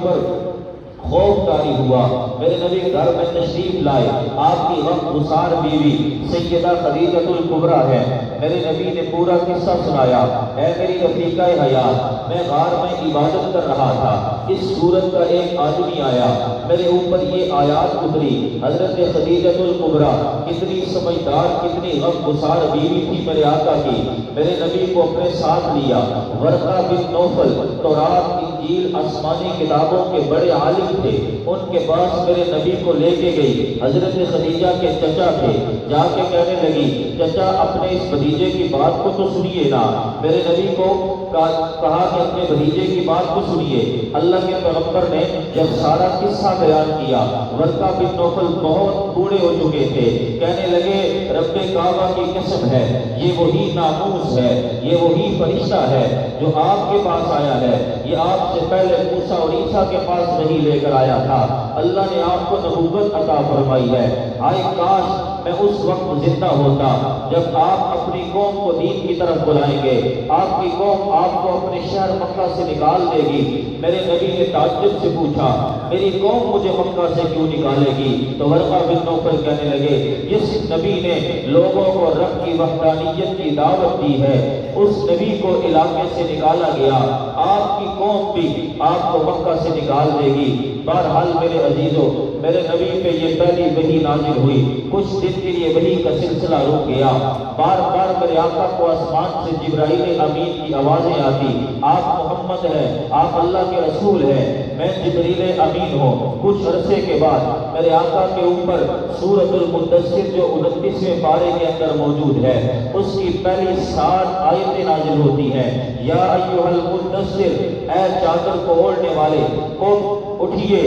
اوپر خوف طاری ہوا۔ میرے نبی گھر میں تشریف لائے، آپ کی غم گسار بیوی سیدہ خدیجہ الکبریٰ ہے۔ میرے نبی نے پورا قصہ سنایا، اے میری رفیقہ حیات، میں غار میں عبادت کر رہا تھا، اس صورت کا ایک آدمی آیا، میرے اوپر یہ آیات اتری۔ حضرت خدیجہ الکبریٰ کتنی سمجھدار، کتنی غم گسار بیوی تھی میرے آقا کی۔ میرے نبی کو اپنے ساتھ لیا۔ ورقہ بن نوفل تورات، انجیل، آسمانی کتابوں کے بڑے عالم تھے، ان کے پاس میرے نبی کو لے کے گئی۔ حضرت خدیجہ کے چچا تھے، جا کے کہنے لگی، چچا اپنے اس بھتیجے کی بات کو تو سنیے نا۔ میرے نبی کو کہا کہ اپنے بھتیجے کی بات کو سنیے۔ اللہ کے پیغمبر نے جب سارا قصہ بیان کیا، ورقہ بن نوفل بہت بوڑھے ہو چکے تھے، کہنے لگے رب کعبہ کی قسم ہے، یہ وہی ناموس ہے، یہ وہی فرشتہ ہے جو آپ کے پاس آیا ہے، یہ آپ سے پہلے موسیٰ اور عیسیٰ کے پاس نہیں لے کر آیا تھا، اللہ نے آپ کو نبوت عطا فرمائی ہے۔ ہائے کاش میں اس وقت زندہ ہوتا جب آپ اپنی قوم کو دین کی طرف بلائیں گے، آپ کی قوم آپ کو اپنے شہر مکہ سے نکال دے گی۔ میرے نبی نے تعجب سے پوچھا، میری قوم مجھے مکہ سے کیوں نکالے گی؟ تو ورقہ بن نوفل کہنے لگے، جس نبی نے لوگوں کو رب کی وحدانیت کی دعوت دی ہے، اس نبی کو علاقے سے نکالا گیا، آپ کی قوم بھی آپ کو مکہ سے نکال دے گی۔ بہرحال میرے عزیزوں، میرے نبی پہ یہ پہلی وحی نازل ہوئی، کچھ دن کے لیے وحی کا سلسلہ رک گیا، بار بار میرے آقا کو آسمان سے جبرائیل امین کی آوازیں آتی، آپ محمد ہیں، آپ اللہ کے رسول ہیں، میں جبریل امین ہوں۔ کچھ عرصے کے بعد میرے آقا کے اوپر سورۃ المدثر جو 29ویں پارے کے اندر موجود ہے، اس کی پہلی 7 آیتیں نازل ہوتی ہیں۔ یا ایھا المدثر، اے چادر کو اوڑھنے والے، اٹھیے،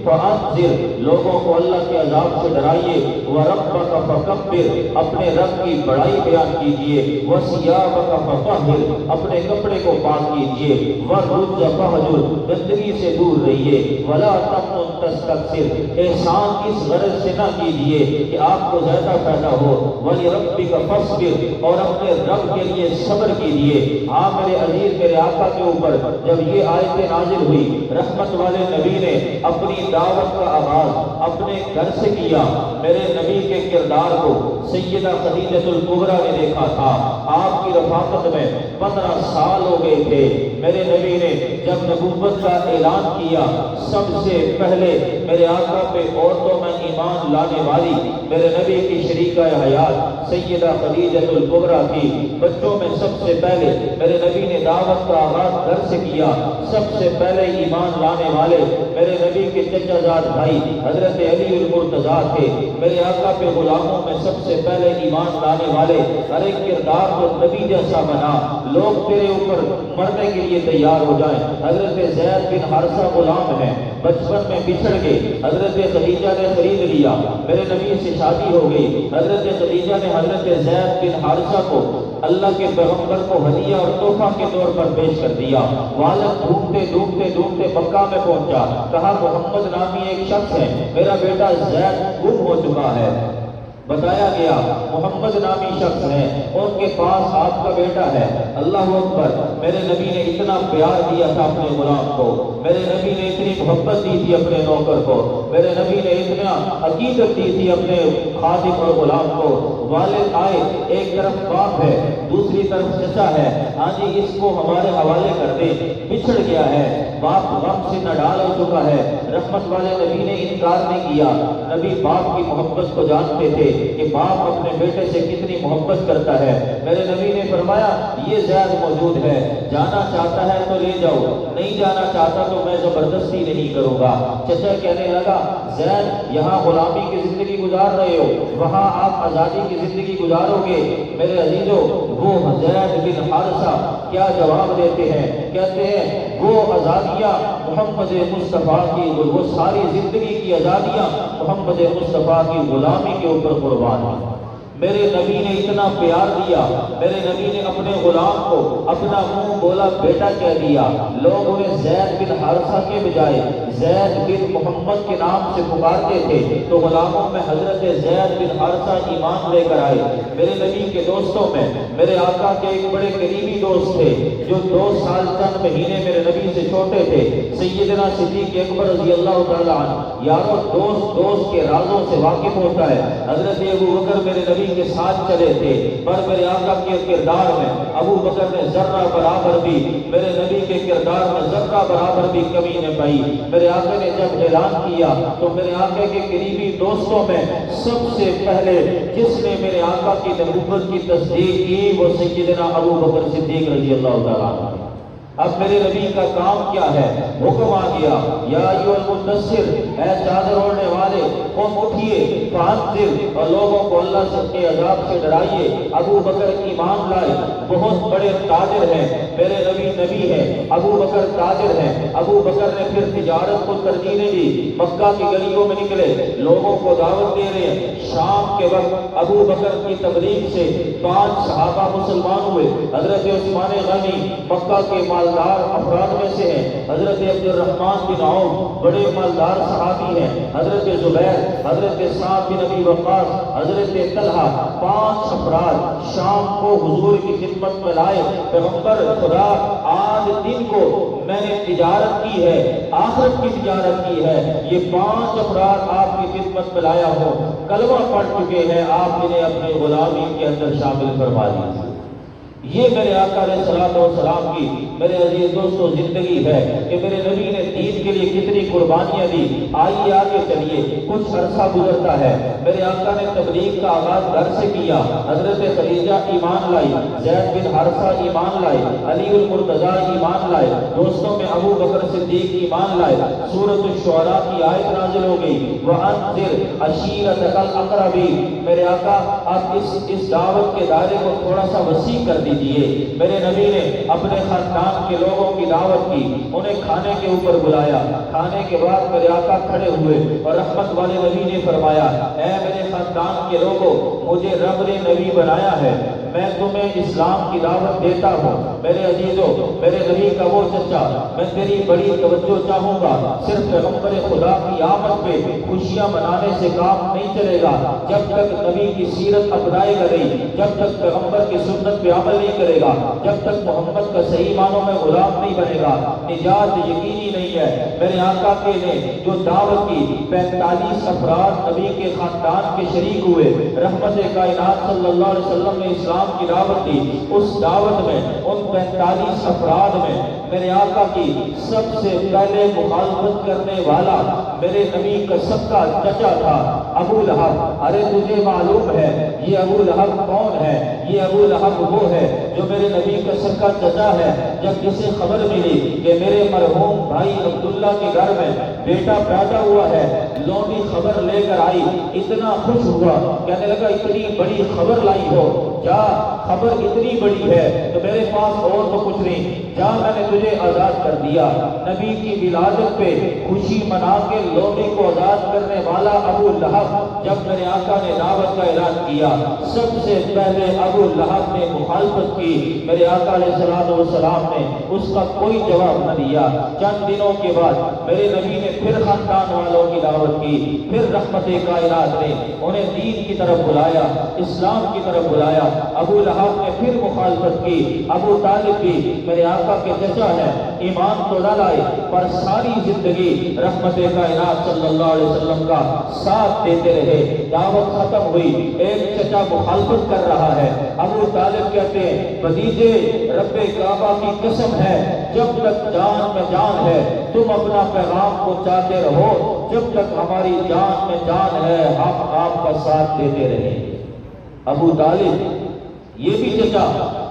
فانذر، لوگوں کو اللہ کے عذاب سے ڈرائیے، وربک فکبر، اپنے رب کی بڑائی بیان کیجئے، وثیابک فطہر، اپنے کپڑے کو پاک کیجئے، والرجز فہجر، گندگی سے دور رہیے، ولا تمنن تستکثر، احسان اس غرض سے نہ کیجئے کہ آپ کو زیادہ پیدا ہو، ولربک فاصبر، اور اپنے رب کے لیے صبر کیجئے۔ ہاں میرے عزیز، میرے آقا کے اوپر جب یہ آیتیں نازل ہوئی، رحمت والے نبی نے اپنی دعوت کا آغاز اپنے گھر سے کیا۔ میرے نبی کے کردار کو سیدہ خدیجہ الکبریٰ نے دیکھا تھا، آپ کی رفاقت میں 15 سال ہو گئے تھے۔ میرے نبی نے جب نبوت کا اعلان کیا، سب سے پہلے میرے آقا پہ عورتوں میں ایمان لانے والی میرے نبی کی شریکہ حیات سیدہ خدیجہ الکبریٰ تھی۔ بچوں میں سب سے پہلے میرے نبی نے دعوت کا آغاز گھر سے کیا، سب سے پہلے ایمان لانے والے میرے نبی کے چچا زاد بھائی حضرت علی المرتضیٰ تھے۔ میرے آقا پہ غلاموں میں سب سے پہلے ایمان لانے والے، ہر ایک کردار کو نبی جیسا بنا، لوگ تیرے اوپر مرنے کے لیے تیار ہو جائیں۔ حضرت زید بن حارثہ غلام ہیں، بچپن میں بچھڑ گئے، حضرت خدیجہ نے خرید لیا، میرے نبی سے شادی ہو گئی۔ حضرت خدیجہ نے حضرت زید بن حارثہ کو اللہ کے پیغمبر کو ہدیہ اور تحفہ کے طور پر پیش کر دیا۔ والد ڈھونڈتے ڈھونڈتے ڈھونڈتے مکہ میں پہنچا، کہا محمد نامی ایک شخص ہے، میرا بیٹا زید گم ہو چکا ہے۔ بتایا گیا محمد نامی شخص ہے، ان کے پاس آپ کا بیٹا ہے۔ اللہ اکبر، میرے نبی نے اتنا پیار دیا تھا اپنے غلام کو، میرے نبی نے اتنی محبت دی تھی اپنے نوکر کو، میرے نبی نے اتنا عقیدت دی تھی اپنے خادم اور غلام کو۔ والد آئے، ایک طرف باپ ہے، دوسری طرف چچا ہے، ہاں جی اس کو ہمارے حوالے کر دے، بچھڑ گیا ہے، باپ غم سے نڈال ہو چکا ہے۔ رحمت والے نبی نے انکار نہیں کیا، نبی باپ کی محبت کو جانتے تھے کہ باپ اپنے بیٹے سے کتنی محبت کرتا ہے۔ میرے نبی نے فرمایا یہ زید موجود ہے، جانا چاہتا ہے تو لے جاؤ، نہیں جانا چاہتا تو میں زبردستی نہیں کروں گا۔ چچا کہنے لگا زید یہاں غلامی کی زندگی گزار رہے ہو، وہاں آپ آزادی کی زندگی گزارو گے۔ میرے عزیزوں، وہ زید بن حارثہ کیا جواب دیتے ہیں؟ کہتے ہیں وہ آزادیاں محمد مصطفیٰ کی، وہ ساری زندگی کی آزادیاں محمد مصطفیٰ کی غلامی کے اوپر قربان ہیں۔ میرے نبی نے اتنا پیار دیا، میرے نبی نے اپنے غلام کو اپنا منہ بولا بیٹا کہہ دیا۔ لوگ انہیں زید بن حارثہ کے بجائے زید بن محمد کے نام سے پکارتے تھے، تو غلاموں میں حضرت زید بن حارثہ ایمان لے کر آئے۔ میرے نبی کے دوستوں میں میرے آقا کے ایک بڑے قریبی دوست تھے جو 2 سال چند مہینے میرے نبی سے چھوٹے تھے، سیدنا صدیق اکبر رضی اللہ تعالیٰ عنہ۔ یارو دوست کے رازوں سے واقف ہوتا ہے۔ حضرت ابو بکر میرے نبی کے ساتھ چلے تھے، پر میرے آقا کے کردار میں ابو بکر نے ذرہ برابر بھی میرے نبی کے کردار میں ذرہ برابر بھی کمی نہ پائی۔ میرے آقا نے جب اعلان کیا تو میرے آقا کے قریبی دوستوں میں سب سے پہلے جس نے میرے آقا کی نبوت کی تصدیق کی وہ سیدنا ابو بکر صدیق رضی اللہ تعالیٰ عنہ۔ اب میرے نبی کا کام کیا ہے؟ حکم آ گیا، یا ایھا المدثر، اے چادر اوڑھنے والے، قم اٹھیے، فانذر، اور لوگوں کو اللہ کے عذاب سے ڈرائیے۔ ابو بکر ایمان لائے، بہت بڑے تاجر ہیں، میرے نبی ہے، ابو بکر تاجر ہیں۔ ابو بکر نے پھر تجارت کو ترجیح نہیں دی، مکہ کی گلیوں میں نکلے، لوگوں کو دعوت دے رہے ہیں۔ شام کے وقت ابو بکر کی تبلیغ سے 5 صحابہ مسلمان ہوئے۔ حضرت عثمان غنی مکہ کے مالدار افراد میں سے ہیں، حضرت عبد الرحمن بن عوف بڑے مالدار صحابی ہیں، حضرت زبیر، حضرت سعد بن ابی وقاص، حضرت طلحہ، 5 افراد شام کو حضور کی خدمت میں لائے۔ پیغمبر خدا، آج دن کو میں نے تجارت کی ہے، آخرت کی تجارت کی ہے، یہ 5 افراد آپ کی خدمت میں لایا ہوں، کلمہ پڑھ چکے ہیں، آپ انہیں اپنے غلامی کے اندر شامل فرما لیجیے۔ یہ میرے آقا علیہ الصلوۃ والسلام کی میرے عزیز دوستو زندگی ہے کہ میرے نبی نے دین کے لیے کتنی قربانیاں دی۔ آئیے آگے چلیے، کچھ عرصہ گزرتا ہے، میرے آقا نے تبلیغ کا آغاز گھر سے کیا۔ حضرت خدیجہ ایمان لائی، زید بن حارثہ ایمان لائے، علی المرتضیٰ ایمان لائے، دوستوں میں ابو بکر صدیق ایمان لائے۔ سورۃ الشعراء کی آیت نازل ہو گئی، وَأَنذِرْ عَشِيرَتَكَ الْأَقْرَبِينَ۔ میرے آقا آپ اس دعوت کے دائرے کو تھوڑا سا وسیع کر دیجیے۔ میرے نبی نے اپنے خاندان کے لوگوں کی دعوت کی، انہیں کھانے کے اوپر بلایا۔ کھانے کے بعد میرے آقا کھڑے ہوئے اور رحمت والے نبی نے فرمایا، اے میرے خاندان کے لوگوں، مجھے رب نے نبی بنایا ہے، میں تمہیں اسلام کی دعوت دیتا ہوں۔ میرے عزیزوں، میرے نبی کا وہ چچا، میں تیری بڑی توجہ چاہوں گا، صرف پیغمبر خدا کی آمد پہ خوشیاں منانے سے کام نہیں چلے گا، جب تک نبی کی سیرت اپنائے گا نہیں، جب تک پیغمبر کی سنت پہ عمل نہیں کرے گا، جب تک محمد کا صحیح معنوں میں غلام نہیں بنے گا، نجات یقینی نہیں ہے۔ میرے آقا کے نے جو دعوت کی، 45 افراد نبی کے خاندان کے شریک ہوئے، رحمت کائنات صلی اللہ علیہ وسلم نے اسلام کی دعوت دی۔ اس دعوت میں ان 45 افراد میں میرے آقا کی سب سے پہلے مخالفت کرنے والا میرے نبی کا سب کا چچا تھا، ابو لہب۔ ارے تجھے معلوم ہے یہ ابو لہب کون ہے؟ یہ ابو لہب وہ ہے جو میرے نبی کا سب کا چچا ہے۔ جب جسے خبر ملی کہ میرے مرحوم بھائی عبداللہ کے گھر میں بیٹا پیدا ہوا ہے، لونڈی خبر لے کر آئی، اتنا خوش ہوا، کہنے لگا اتنی بڑی خبر لائی ہو، جا، خبر اتنی بڑی ہے تو میرے پاس اور تو کچھ نہیں، جا، میں نے تجھے آزاد کر دیا۔ نبی کی ولادت پہ خوشی منا کے لونڈی کو آزاد کرنے والا ابو لہب جب میرے آقا نے دعوت کا اعلان کیا، سب سے پہلے ابو لہب نے مخالفت کی۔ میرے آقا علیہ السلام نے اس کا کوئی جواب نہ دیا۔ چند دنوں کے بعد میرے نبی نے پھر خاندان والوں کی دعوت کی، پھر رحمت کائنات نے انہیں دین کی طرف بلایا، اسلام کی طرف بلایا۔ ابو لہب نے پھر مخالفت کی۔ ابو طالب بھی میرے آقا کے چچا ہے، ایمان تو نہ لائے پر ساری زندگی رحمت کائنات صلی اللہ علیہ وسلم کا ساتھ دیتے رہے۔ دعوت ختم ہوئی، ایک چچا مخالفت کر رہا ہے، ابو طالب کہتے ہیں، بھتیجے رب کعبہ کی قسم ہے، جب تک جان میں جان ہے تم اپنا پیغام پہنچاتے رہو، جب تک ہماری جان میں جان ہے ہم آپ کا ساتھ دیتے رہیں۔ ابو طالب یہ بھی چچا،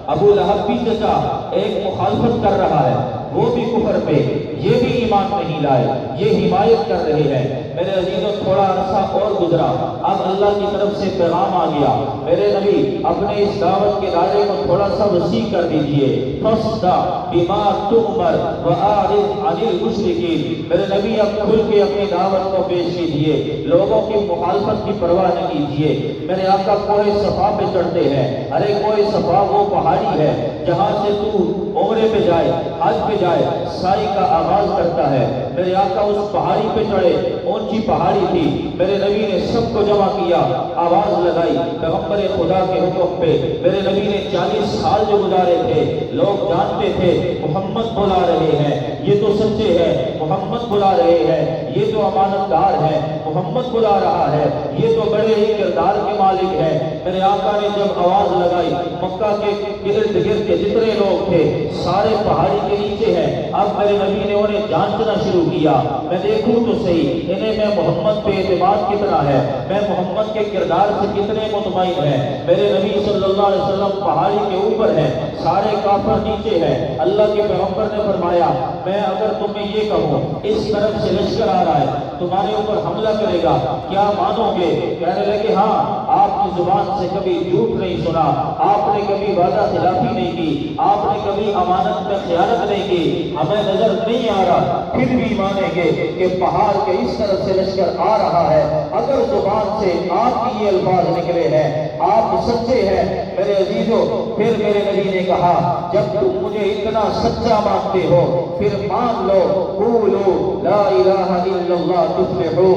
ابو لہب بھی چچا، ایک مخالفت کر رہا ہے، وہ بھی کفر پہ، یہ بھی ایمان نہیں لائے، یہ حمایت کر رہے ہیں۔ میرے عزیزوں تھوڑا عرصہ اور گزرا، اب اللہ کی طرف سے پیغام آ گیا، میرے نبی اپنے اس دعوت کے دائرے کو تھوڑا سا وسیع کر دیجئے، فَاصْدَعْ بِمَا تُؤْمَرْ وَأَعْرِضْ عَنِ الْمُشْرِكِينَ۔ میرے نبی اب کھل کے اپنی دعوت کو پیش کیجئے، لوگوں کی مخالفت کی پرواہ نہ کیجئے۔ میرے آقا کوہ صفا پہ چڑھتے ہیں، ارے کوہ صفا وہ پہاڑی ہے جہاں سے تو عمرے پہ جائے، حج پہ جائے، سائی کا آغاز کرتا ہے۔ میرے آقا اس پہاڑی پہ چڑھے، اونچی پہاڑی تھی، میرے نبی نے سب کو جمع کیا، آواز لگائی پیغمبر خدا کے حکم پہ۔ میرے نبی نے 40 سال جو گزارے تھے، لوگ جانتے تھے محمد بلا رہے ہیں، یہ تو سچے ہیں، محمد بلا رہے ہیں، یہ تو امانت دار ہے، محمد بلا رہا ہے، یہ تو بڑے ہی کردار کے مالک ہے۔ میرے آقا نے جب آواز لگائی، مکہ کے ارد گرد کے جتنے لوگ تھے سارے پہاڑی کے نیچے ہیں۔ اب میرے نبی نے انہیں جانچنا شروع کیا، میں دیکھوں تو صحیح انہیں میں محمد پہ اعتماد کتنا ہے، میں محمد کے کردار سے کتنے مطمئن ہیں۔ میرے نبی صلی اللہ علیہ وسلم پہاڑی کے اوپر ہیں، سارے کافر نیچے ہیں۔ اللہ کے پیغمبر نے فرمایا میں اگر تمہیں یہ کہوں اس طرف سے لشکر آ رہا ہے تمہارے اوپر حملہ کرے گا، کیا مانو گے؟ کہنے لگے ہاں، آپ کی زبان سے کبھی جھوٹ نہیں سنا، آپ نے کبھی وعدہ خلافی نہیں کی، آپ نے کبھی امانت میں خیانت نہیں کی، ہمیں نظر نہیں آ رہا، پھر بھی مانیں گے کہ پہاڑ کے اس طرف سے لشکر آ رہا ہے۔ اگر زبان سے آپ کی یہ الفاظ نکلے ہیں، آپ سچے ہیں میرے عزیزوں۔ پھر میرے نبی نے کہا جب تم مجھے اتنا سچا مانتے ہو پھر مان لو، قولوا لا الہ الا اللہ تفلحوا،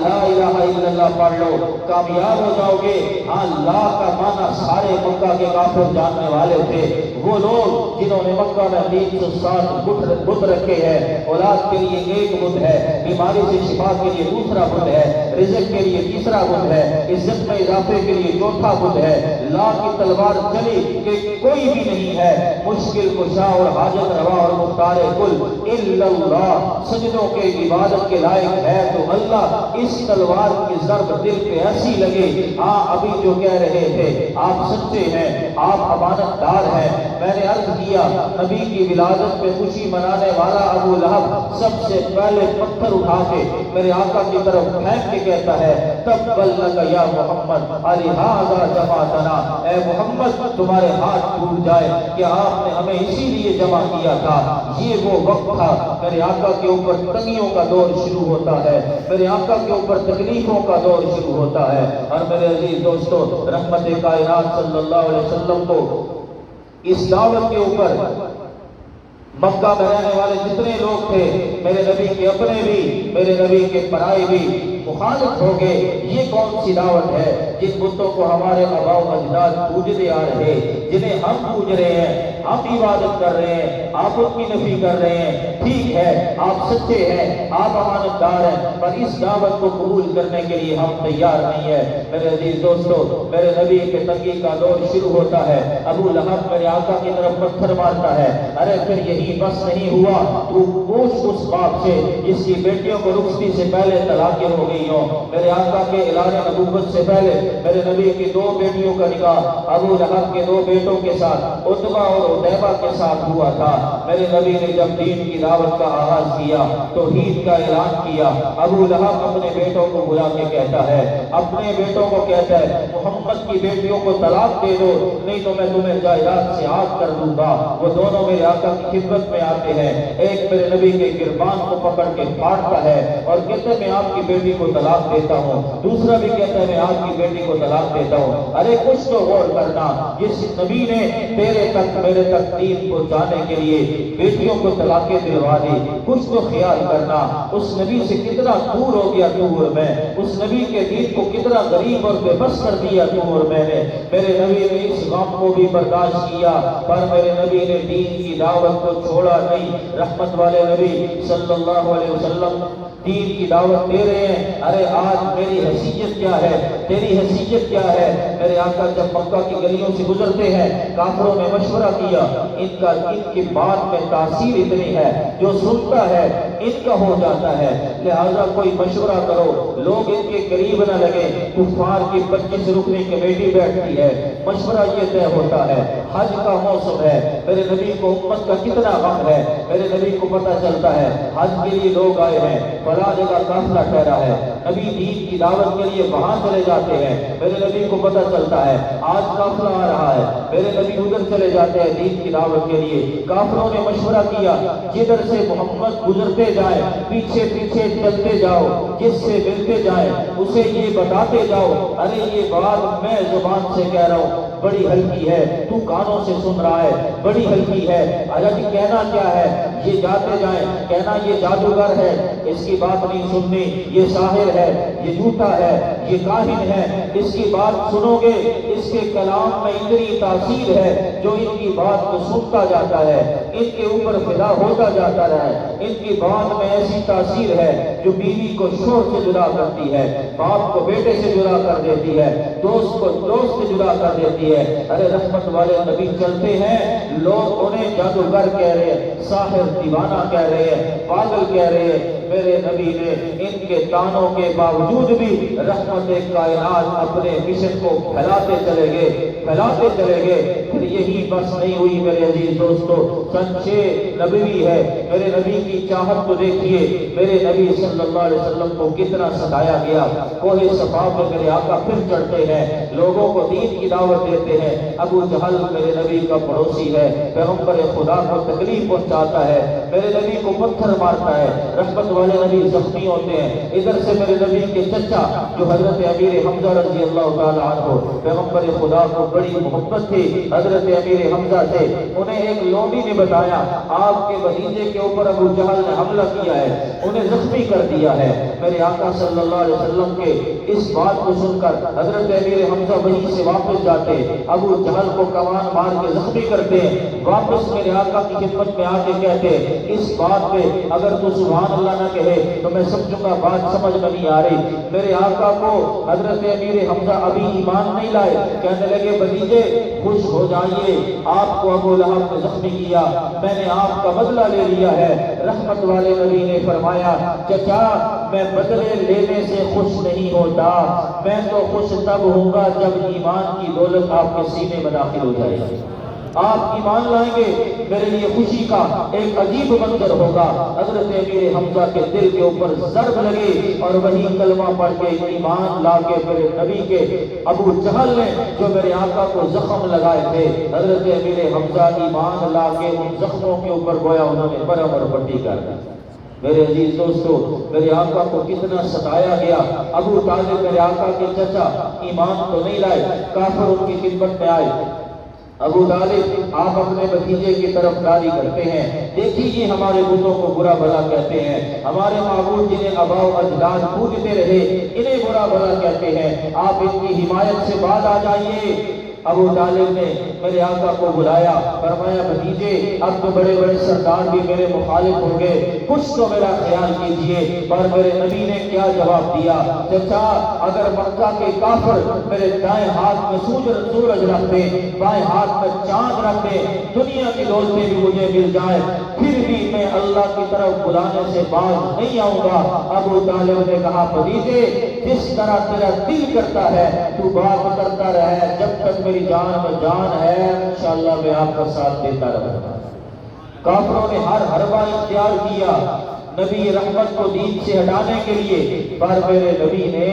لا الہ الا اللہ پڑھ لو کامیاب ہو جاؤ گے۔ ہاں لا کا معنی سارے مکہ کے کافر جاننے والے تھے، وہ لوگ جنہوں نے مکہ میں 360 بت رکھے ہیں، اولاد کے لیے ایک بت ہے، بیماری سے شفا کے لیے دوسرا بت ہے، رزق کے لیے تیسرا بت ہے، عزت میں اضافے کے لیے چوتھا بت ہے۔ لا کی تلوار چلی کہ کوئی بھی نہیں ہے مشکل کشا اور حاجت روا اور مختار کل الا اللہ، سجدوں کے عبادت کے لائق ہے تو اللہ۔ اس تلوار کی ضرب دل پہ ایسی لگے، ہاں ابھی جو کہہ رہے تھے آپ سچے ہیں، آپ امانت دار ہیں۔ میں نے عرض کیا نبی کی ولادت پہ خوشی منانے والا ابو لہب سب سے پہلے پتھر اٹھا کے میرے آقا کی طرف پھینک کے کہتا ہے تبا لک یا محمد الہذا جمعتنا، اے محمد تمہارے ہاتھ ٹوٹ جائے کہ آپ نے ہمیں اسی لیے جمع کیا تھا۔ یہ وہ وقت تھا میرے آقا کے اوپر تنگیوں کا دور شروع ہوتا ہے، میرے آقا کے اوپر تکلیفوں کا دور شروع ہوتا ہے۔ اور میرے عزیز دوستو، رحمت کائنات صلی اللہ علیہ وسلم کو اس دعوت کے اوپر مکہ میں رہنے والے جتنے لوگ تھے، میرے نبی کے اپنے بھی میرے نبی کے پرائے بھی مخالف ہو گئے۔ یہ کون سی دعوت ہے جن بتوں کو ہمارے آباء و اجداد پوجتے آ رہے، جنہیں ہم پوج رہے ہیں، ہم عبادت کر رہے ہیں، آپ ان کی نفی کر رہے ہیں۔ ٹھیک ہے آپ سچے ہیں، آپ امانت دار ہیں، پر اس دعوت کو قبول کرنے کے لیے ہم تیار نہیں ہیں۔ میرے عزیز دوستو، میرے نبی کے تنگی کا دور شروع ہوتا ہے، ابو لہب میرے آقا کی طرف پتھر مارتا ہے۔ ارے پھر یہی بس نہیں ہوا، تو پوچھ اس باپ سے جس کی بیٹیوں کو رخصتی سے پہلے طلاقیں ہو گئی ہوں۔ میرے آقا کے اعلان نبوت سے پہلے میرے نبی کی 2 بیٹیوں کا نکاح ابو لہب کے 2 بیٹوں کے ساتھ، عتبہ اور عتیبہ کے ساتھ ہوا تھا۔ میرے نبی نے جب دین کی دعوت کا آغاز کیا، توحید کا اعلان کیا، ابو لہب اپنے بیٹوں کو بلا کے کہتا ہے، اپنے بیٹوں کو کہتا ہے محمد کی بیٹیوں کو طلاق دے دو نہیں تو میں تمہیں جائیداد سے آگ کر دوں گا۔ وہ دونوں میرے آقا کی خدمت میں آتے ہیں، ایک میرے نبی کے گربان کو پکڑ کے پھاڑتا ہے اور کہتے ہیں میں آپ کی بیٹی کو طلاق دیتا ہوں، دوسرا بھی کہتا ہے میں آپ کی بیٹی کو طلاق دیتا ہوں۔ ارے کچھ تو غور کرنا، جس نبی نے تیرے تک میرے تک دین کو جانے کے لیے بیٹیوں کو طلاقیں دلوا دی، کچھ تو خیال کرنا، اس نبی سے کتنا دور ہو گیا تو اور میں، اس نبی کے دین کو کتنا غریب اور بے بس کر دیا تو اور میں نے۔ میرے نبی نے اس غم کو بھی برداشت کیا، پر میرے نبی نے دین کی دعوت کو چھوڑا نہیں۔ رحمت والے نبی صلی اللہ علیہ وسلم دین کی دعوت دے رہے ہیں۔ ارے آج میری حیثیت کیا ہے، تیری حیثیت کیا ہے؟ میرے آقا جب مکہ کی گلیوں سے گزرتے ہیں، کافروں نے مشورہ کیا، ان کی بات میں تاثیر اتنی ہے جو سنتا ہے ان کا ہو جاتا ہے، لہذا کوئی مشورہ کرو، لوگ ان کے قریب نہ لگے۔ کفار کی 25 رکنی کمیٹی بیٹھتی ہے، مشورہ یہ طے ہوتا ہے، حج کا موسم ہے، میرے نبی کو امت کا کتنا غم ہے، میرے نبی کو پتہ چلتا ہے حج کے لیے لوگ آئے ہیں، فلاں جگہ قافلہ ٹھہرا ہے، نبی دین کی دعوت کے لیے وہاں چلے جاتے ہیں، میرے نبی کو پتہ چلتا ہے آج قافلہ آ رہا ہے، میرے نبی ادھر چلے جاتے ہیں دین کی دعوت کے لیے۔ کافروں نے مشورہ کیا جدھر سے محمد گزرتے جائے پیچھے پیچھے چلتے جاؤ، جس سے ملتے جائے اسے یہ بتاتے جاؤ، ارے یہ بات میں زبان سے کہہ رہا ہوں بڑی ہلکی ہے، تو کانوں سے سن رہا ہے بڑی ہلکی ہے، حالانکہ کہنا کیا ہے، یہ جاتے جائیں کہنا یہ جادوگر ہے، اس کی بات نہیں سننی، یہ ساحر ہے، یہ جھوٹا ہے، یہ کاہن ہے، اس کی بات سنو گے، اس کے کلام میں اتنی تاثیر ہے جو ان کی بات کو سنتا جاتا ہے، ان کے اوپر فدا ہوتا جاتا ہے، ان کی بات میں ایسی تاثیر ہے جو بیوی کو شوہر سے جدا کرتی ہے، باپ کو بیٹے سے جدا کر دیتی ہے، دوست کو دوست سے جدا کر دیتی ہے۔ ارے رحمت والے نبی چلتے ہیں، لوگ انہیں جادوگر کہہ رہے ہیں، ساحر دیوانہ کہہ رہے ہیں، پاگل کہہ رہے ہیں، میرے نبی نے ان کے تانوں کے باوجود بھی رحمت کائنات اپنے مشن کو پھیلاتے چلے گئے، پھیلاتے چلے گئے۔ پھر یہی بس نہیں ہوئی میرے عزیز دوستو، سنچے نبوی ہے، میرے نبی کی چاہت تو دیکھیے، میرے نبی صلی اللہ علیہ وسلم کو کتنا ستایا گیا۔ کوہ صفا پہ میرے آقا پھر چڑھتے ہیں، لوگوں کو دین کی دعوت دیتے ہیں، ابو جہل میرے نبی کا پڑوسی ہے، پیغمبر خدا کو تکلیف پہنچاتا ہے، میرے نبی کو پتھر مارتا ہے، رحمت والے نبی زخمی ہوتے ہیں۔ ادھر سے میرے نبی کے چچا جو حضرت امیر حمزہ رضی اللہ تعالیٰ عنہ، پیغمبر خدا کو بڑی محبت تھی حضرت امیر حمزہ سے، انہیں ایک لوڈی نے بتایا آپ کے بھتیجے کے اوپر ابو جہل نے حملہ کیا ہے، انہیں زخمی کر دیا ہے۔ میرے آقا صلی اللہ علیہ وسلم کے اس بات کو سن کر حضرت امیر حمزہ وہیں سے واپس جاتے، ابو جہل کو کمان مار کے زخمی کرتے ہیں، واپس میرے آقا کی خدمت میں آ کے کہتے اس بات پہ اگر تو سبحان اللہ نہ کہے تو میں سمجھوں گا بات سمجھ میں نہیں آ رہی۔ میرے آقا کو حضرت امیر حمزہ ابھی ایمان نہیں لائے، کہنے لگے بھتیجے خوش ہو جائیے، آپ کو ابو لہب نے زخمی کیا، میں نے آپ کا بدلہ لے لیا ہے۔ رحمت والے نبی نے فرمایا چچا میں بدلے لینے سے خوش نہیں ہوتا، میں تو خوش تب ہوں گا جب ایمان کی دولت آپ کے سینے میں داخل ہو جائے گی، آپ ایمان لائیں گے، میرے لیے خوشی کا ایک عجیب منظر ہوگا۔ حضرت امیر حمزہ کے دل کے اوپر ضرب لگی اور وہی کلمہ پڑھ کے ایمان لا کے میرے نبی کے ابو جہل نے جو میرے آقا کو زخم لگائے تھے، حضرت امیر حمزہ ایمان لا کے ان زخموں کے اوپر گویا انہوں نے برابر پٹی کر دی۔ میرے عزیز دوستو، میرے آقا کو کتنا ستایا گیا۔ ابو طالب میرے آقا کے چچا ایمان تو نہیں لائے، کافر ان کی خدمت میں آئے، ابو طالب آپ اپنے بھتیجے کی طرف داری کرتے ہیں، دیکھیے ہمارے بتوں کو برا بھلا کہتے ہیں، ہمارے معبود جنہیں آباء و اجداد پوجتے رہے انہیں برا بھلا کہتے ہیں، آپ ان کی حمایت سے بعد آ جائیے۔ ابو طالب نے میرے آقا کو بلایا، فرمایا بھتیجے اب تو بڑے بڑے سردار بھی میرے مخالف ہو گئے، کچھ تو میرا خیال کیجئے۔ پر میرے نبی نے کیا جواب دیا، چچا اگر مکہ کے کافر میرے دائیں ہاتھ میں سورج رکھ دیں، بائیں ہاتھ میں چاند رکھ دیں، دنیا کی دولتیں بھی مجھے مل جائے، پھر بھی میں اللہ کی طرف بلانے سے باز نہیں آؤں گا۔ ابو طالب نے کہا بھتیجے جس طرح تیرا دل کرتا ہے تو بات کرتا رہے، جب تک میری جان میں جان ہے انشاءاللہ میں آپ کا ساتھ دیتا رہوں گا۔ کافروں نے ہر حربہ اختیار کیا نبی رحمت کو دین سے ہٹانے کے لیے، پر میرے نبی نے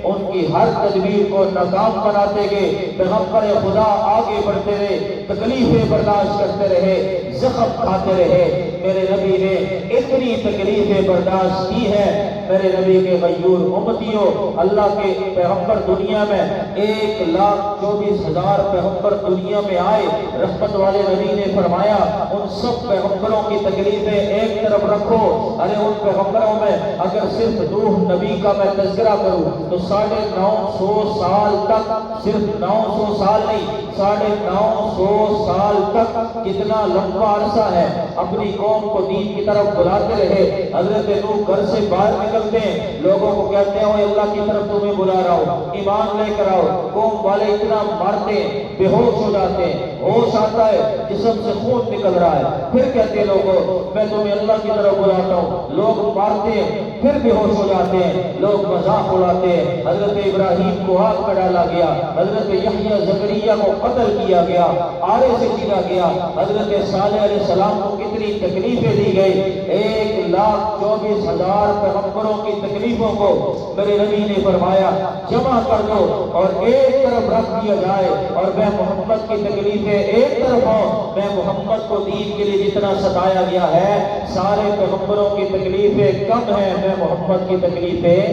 ان کی ہر تدبیر کو ناکام بناتے گئے۔ پیغمبر خدا آگے بڑھتے رہے، تکلیفیں برداشت کرتے رہے، زخم کھاتے رہے۔ میرے نبی نے اتنی تکلیفیں برداشت کی ہے، میرے نبی کے غیور امتیوں، اللہ کے پیغمبر دنیا میں 1,24,000 پیغمبر دنیا میں آئے، رحمت والے نبی نے فرمایا ان سب پیغمبروں کی تکلیفیں ایک طرف رکھو، ارے ان پیغمبروں میں اگر صرف نوح نبی کا میں تذکرہ کروں تو 950 سال تک، صرف 900 سال نہیں 950 سال تک کتنا لمبا عرصہ ہے، اپنی قوم کو دین کی طرف بلاتے رہے۔ حضرت نوح گھر سے باہر نکلتے ہیں، لوگوں کو کہتے ہیں وہ اللہ کی طرف تمہیں بلا رہا ہوں، ایمان لے کر آؤ، قوم والے اتنا مارتے ہیں، بے ہوش ہو جاتے ہیں، ہوش آتا ہے، جسم سے خون نکل رہا ہے، پھر کہتے ہیں لوگوں میں تمہیں اللہ کی طرف بلاتا ہوں، ہوں، لوگ مارتے ہیں پھر بے ہوش ہو جاتے ہیں، لوگ مذاق اڑاتے ہیں۔ حضرت ابراہیم کو آگ میں ڈالا گیا، حضرت یحییٰ زکریا کو قتل کیا گیا، آرے سے چیرا گیا، حضرت صالح علیہ السلام کو کتنی تکلیفیں دی گئی۔ 1,24,000 پیغمبروں کی تکلیفوں کو میرے نبی نے فرمایا جمع کر دو اور ایک طرف رکھ دیا جائے، اور میں محمد کی تکلیفیں ایک طرف ہوں۔ میں محمد کو دین کے لیے جتنا ستایا گیا ہے سارے پیغمبروں کی تکلیفیں کم ہیں، میں محمد کی تکلیفیں۔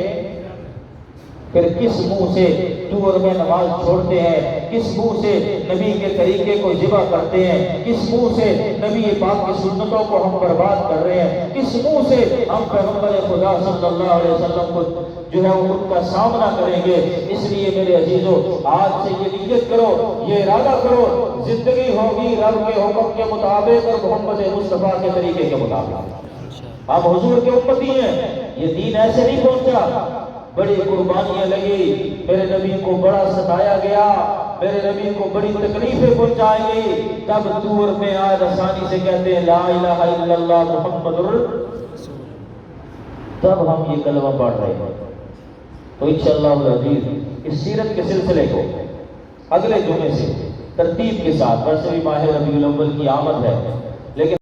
پھر کس منہ سے طور میں نماز چھوڑتے ہیں، کس منہ سے نبی کے طریقے کو ذبح کرتے ہیں، کس منہ سے نبی پاک کی سنتوں کو ہم برباد کر رہے ہیں، کس منہ سے ہم پیغمبر خدا صلی اللہ علیہ وسلم کو جو ہے وہ ان کا سامنا کریں گے۔ اس لیے میرے عزیزو آج سے یہ نیت کرو، یہ ارادہ کرو، زندگی ہوگی رب کے حکم کے مطابق اور محمد مصطفیٰ کے طریقے کے مطابق۔ آپ حضور کے امتی ہیں، یہ دین ایسے نہیں پہنچا، بڑی قربانیاں لگی، میرے نبی کو بڑا ستایا گیا، میرے نبی کو بڑی تکلیفیں پہنچائی گئی، تب طور میں آج آسانی سے کہتے ہیں لا الہ الا اللہ محمد رسول، تب ہم یہ کلمہ پڑھ رہے ہیں۔ تو انشاءاللہ العزیز اس سیرت کے سلسلے کو اگلے جمعے سے ترتیب کے ساتھ، ویسے بھی ماہ ربیع الاول کی آمد ہے لیکن